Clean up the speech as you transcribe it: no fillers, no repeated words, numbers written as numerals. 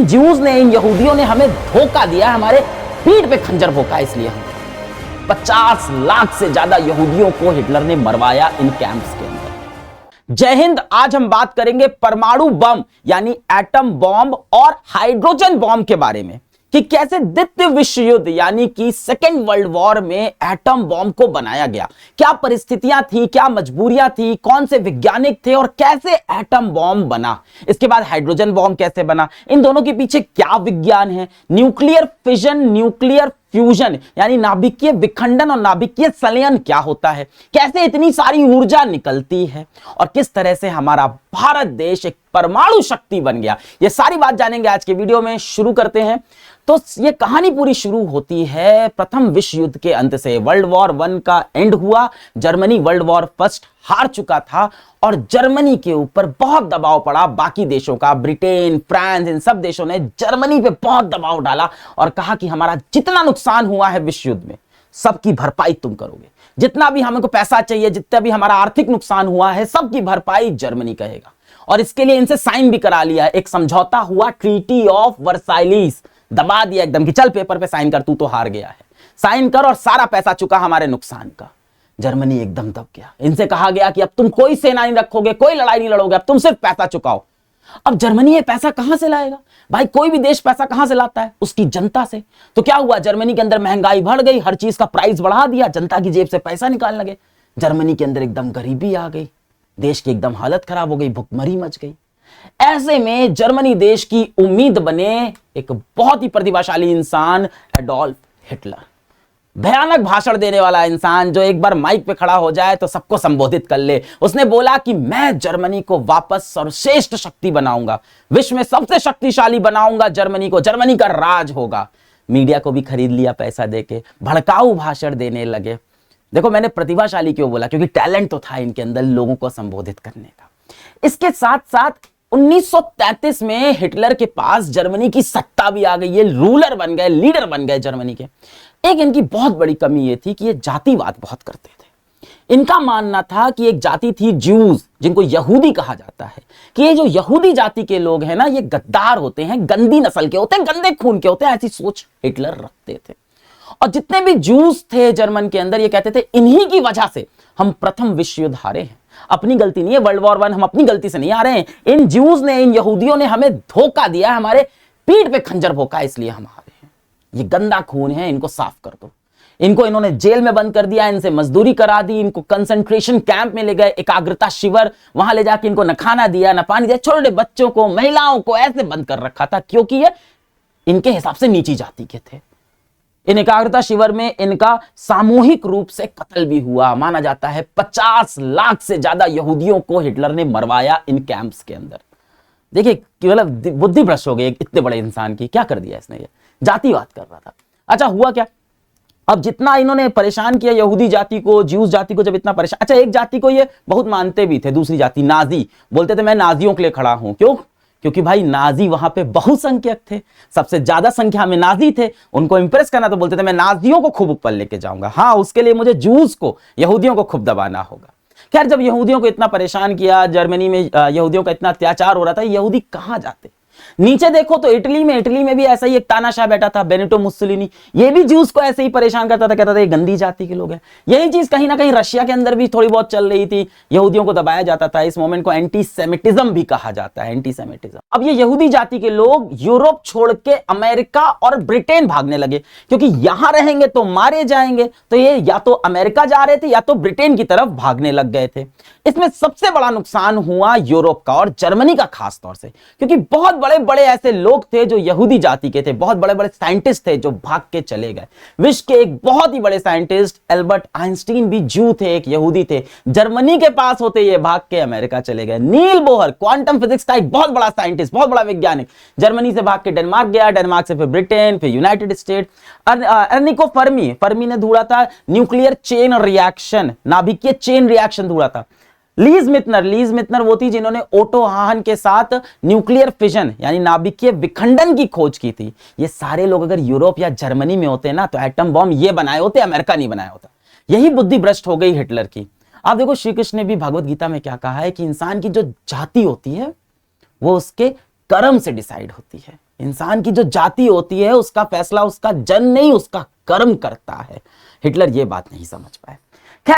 Jews ने, इन यहूदियों ने हमें धोखा दिया, हमारे पीठ पे खंजर भोंका, इसलिए हम 50 लाख से ज्यादा यहूदियों को हिटलर ने मरवाया इन कैंप्स के अंदर। जय हिंद। आज हम बात करेंगे परमाणु बम यानी एटम बॉम्ब और हाइड्रोजन बॉम्ब के बारे में कि कैसे द्वितीय विश्व युद्ध यानी कि सेकेंड वर्ल्ड वॉर में एटम बॉम्ब को बनाया गया, क्या परिस्थितियां थी, क्या मजबूरियां थी, कौन से वैज्ञानिक थे और कैसे एटम बॉम्ब बना। इसके बाद हाइड्रोजन बॉम्ब कैसे बना, इन दोनों के पीछे क्या विज्ञान है, न्यूक्लियर फिजन, न्यूक्लियर फ्यूजन यानी नाभिकीय विखंडन और नाभिकीय संलयन क्या होता है, कैसे इतनी सारी ऊर्जा निकलती है और किस तरह से हमारा भारत देश एक परमाणु शक्ति बन गया, ये सारी बात जानेंगे आज के वीडियो में। शुरू करते हैं। तो ये कहानी पूरी शुरू होती है प्रथम विश्व युद्ध के अंत से। वर्ल्ड वॉर 1 का एंड हुआ, जर्मनी वर्ल्ड वॉर फर्स्ट हार चुका था और जर्मनी के ऊपर बहुत दबाव पड़ा बाकी देशों का, ब्रिटेन, फ्रांस, इन सब देशों ने जर्मनी पे बहुत दबाव डाला और कहा कि हमारा जितना नुकसान हुआ है विश्व युद्ध में सबकी भरपाई तुम करोगे, जितना भी हमको पैसा चाहिए, जितना भी हमारा आर्थिक नुकसान हुआ है सबकी भरपाई जर्मनी कहेगा। और इसके लिए इनसे साइन भी करा लिया है, एक समझौता हुआ, ट्रीटी ऑफ वर्साइलीज, दबा दिया एकदम कि चल पेपर पे साइन कर, तू तो हार गया है, साइन कर और सारा पैसा चुका हमारे नुकसान का। जर्मनी एकदम दब गया। इनसे कहा गया कि अब तुम कोई सेना नहीं रखोगे, कोई लड़ाई नहीं लड़ोगे, अब तुम सिर्फ पैसा चुकाओ। अब जर्मनी ये पैसा कहां से लाएगा भाई, कोई भी देश पैसा कहां से लाता है, उसकी जनता से। तो क्या हुआ, जर्मनी के अंदर महंगाई बढ़ गई, हर चीज का प्राइस बढ़ा दिया, जनता की जेब से पैसा निकालने लगे, जर्मनी के अंदर एकदम गरीबी आ गई, देश की एकदम हालत खराब हो गई, भुखमरी मच गई। ऐसे में जर्मनी देश की उम्मीद बने एक बहुत ही प्रतिभाशाली इंसान एडोल्फ हिटलर, भयानक भाषण देने वाला इंसान जो एक बार माइक पे खड़ा हो जाए तो सबको संबोधित कर ले। उसने बोला कि मैं जर्मनी को वापस सर्वश्रेष्ठ शक्ति बनाऊंगा, विश्व में सबसे शक्तिशाली बनाऊंगा जर्मनी को, जर्मनी का राज होगा। मीडिया को भी खरीद लिया पैसा देके, भड़काऊ भाषण देने लगे। देखो मैंने प्रतिभाशाली क्यों बोला, क्योंकि टैलेंट तो था इनके अंदर लोगों को संबोधित करने का। इसके साथ साथ 1933 में हिटलर के पास जर्मनी की सत्ता भी आ गई, ये रूलर बन गए, लीडर बन गए जर्मनी के। एक इनकी बहुत बड़ी कमी ये थी कि ये जातिवाद बहुत करते थे। इनका मानना था कि एक जाति थी ज्यूज, जिनको यहूदी कहा जाता है, कि ये जो यहूदी जाति के लोग हैं ना, ये गद्दार होते हैं, गंदी नस्ल के होते हैं, गंदे खून के होते हैं, ऐसी सोच हिटलर रखते थे। और जितने भी ज्यूज थे जर्मन के अंदर, ये कहते थे इन्हीं की वजह से हम प्रथम विश्व युद्ध हारे हैं, अपनी गलती नहीं है, वर्ल्ड वॉर 1 हम अपनी गलती से नहीं आ रहे हैं, इन ज्यूज ने, इन यहूदियों ने हमें धोखा दिया, हमारे पीठ पे खंजर भोंका, इसलिए हम हारे हैं। ये गंदा खून है, इनको साफ कर दो। इनको इन्होंने जेल में बंद कर दिया, इनसे मजदूरी करा दी, इनको कंसंट्रेशन कैंप में ले गए, एकाग्रता शिविर, वहां ले जाके इनको न खाना दिया, न पानी दिया, छोटे बच्चों को, महिलाओं को ऐसे बंद कर रखा था क्योंकि ये इनके हिसाब से नीची जाति के थे। इन एकाग्रता शिविर में इनका सामूहिक रूप से कत्ल भी हुआ। माना जाता है 50 लाख से ज्यादा यहूदियों को हिटलर ने मरवाया इन कैंप्स के अंदर। देखिए मतलब बुद्धि भ्रष्ट हो गई इतने बड़े इंसान की, क्या कर दिया इसने, ये जातिवाद कर रहा था। अच्छा हुआ क्या, अब जितना इन्होंने परेशान किया यहूदी जाति को, ज्यूज जाति को, जब इतना परेशान, अच्छा एक जाति को ये बहुत मानते भी थे, दूसरी जाति नाजी, बोलते थे मैं नाजियों के लिए खड़ा हूं। क्यों, क्योंकि भाई नाजी वहां पे बहुसंख्यक थे, सबसे ज्यादा संख्या में नाजी थे, उनको इंप्रेस करना तो बोलते थे मैं नाजियों को खूब ऊपर लेके जाऊंगा, हाँ उसके लिए मुझे जूस को, यहूदियों को खूब दबाना होगा। खैर जब यहूदियों को इतना परेशान किया, जर्मनी में यहूदियों का इतना अत्याचार हो रहा था, यहूदी कहां जाते। नीचे देखो तो इटली में भी ऐसा ही एक तानाशाह बैठा था, बेनिटो मुस्सोलिनी, ये भी ज्यूज को ऐसे ही परेशान करता था, कहता था ये गंदी जाति के लोग हैं। यही चीज कहीं ना कहीं रशिया के अंदर भी थोड़ी बहुत चल रही थी, यहूदियों को दबाया जाता था। इस मोमेंट को एंटीसेमिटिज्म भी कहा जाता है, एंटीसेमिटिज्म। अब ये यहूदी जाति के लोग यूरोप छोड़ के अमेरिका और ब्रिटेन भागने लगे, क्योंकि यहां रहेंगे तो मारे जाएंगे, तो ये या तो अमेरिका जा रहे थे या तो ब्रिटेन की तरफ भागने लग गए थे। इसमें सबसे बड़ा नुकसान हुआ यूरोप का और जर्मनी का खास तौर से, क्योंकि बहुत बड़े बड़े ऐसे लोग थे जो यहूदी जाति के थे, बहुत बड़े बड़े साइंटिस्ट थे जो भाग के चले गए। विश्व के एक बहुत ही बड़े साइंटिस्ट एल्बर्ट आइंस्टीन भी ज्यू थे, एक यहूदी थे, जर्मनी के पास होते ये भाग के अमेरिका चले गए। नील बोहर क्वांटम फिजिक्स का एक बहुत बड़ा साइंटिस्ट, बहुत बड़ा वैज्ञानिक, जर्मनी से भाग के डेनमार्क गया, डेनमार्क से फिर ब्रिटेन, फिर यूनाइटेड स्टेट। एर्निको फर्मी ने ढूंढा था न्यूक्लियर चेन रिएक्शन, नाभिकीय चेन रिएक्शन ढूंढा था। लीज मित्नर वो थी जिन्होंने ओटो हाहन के साथ न्यूक्लियर फिजन यानी नाभिकीय विखंडन की खोज की थी। ये सारे लोग अगर यूरोप या जर्मनी में होते ना तो एटम बॉम्ब ये बनाए होते, अमेरिका नहीं बनाया होता। यही बुद्धि भ्रष्ट हो गई हिटलर की। आप देखो श्री कृष्ण ने भी भगवत गीता में क्या कहा है कि इंसान की जो जाति होती है वो उसके कर्म से डिसाइड होती है। इंसान की जो जाति होती है उसका फैसला उसका जन्म नहीं उसका कर्म करता है। हिटलर ये बात नहीं समझ पाए।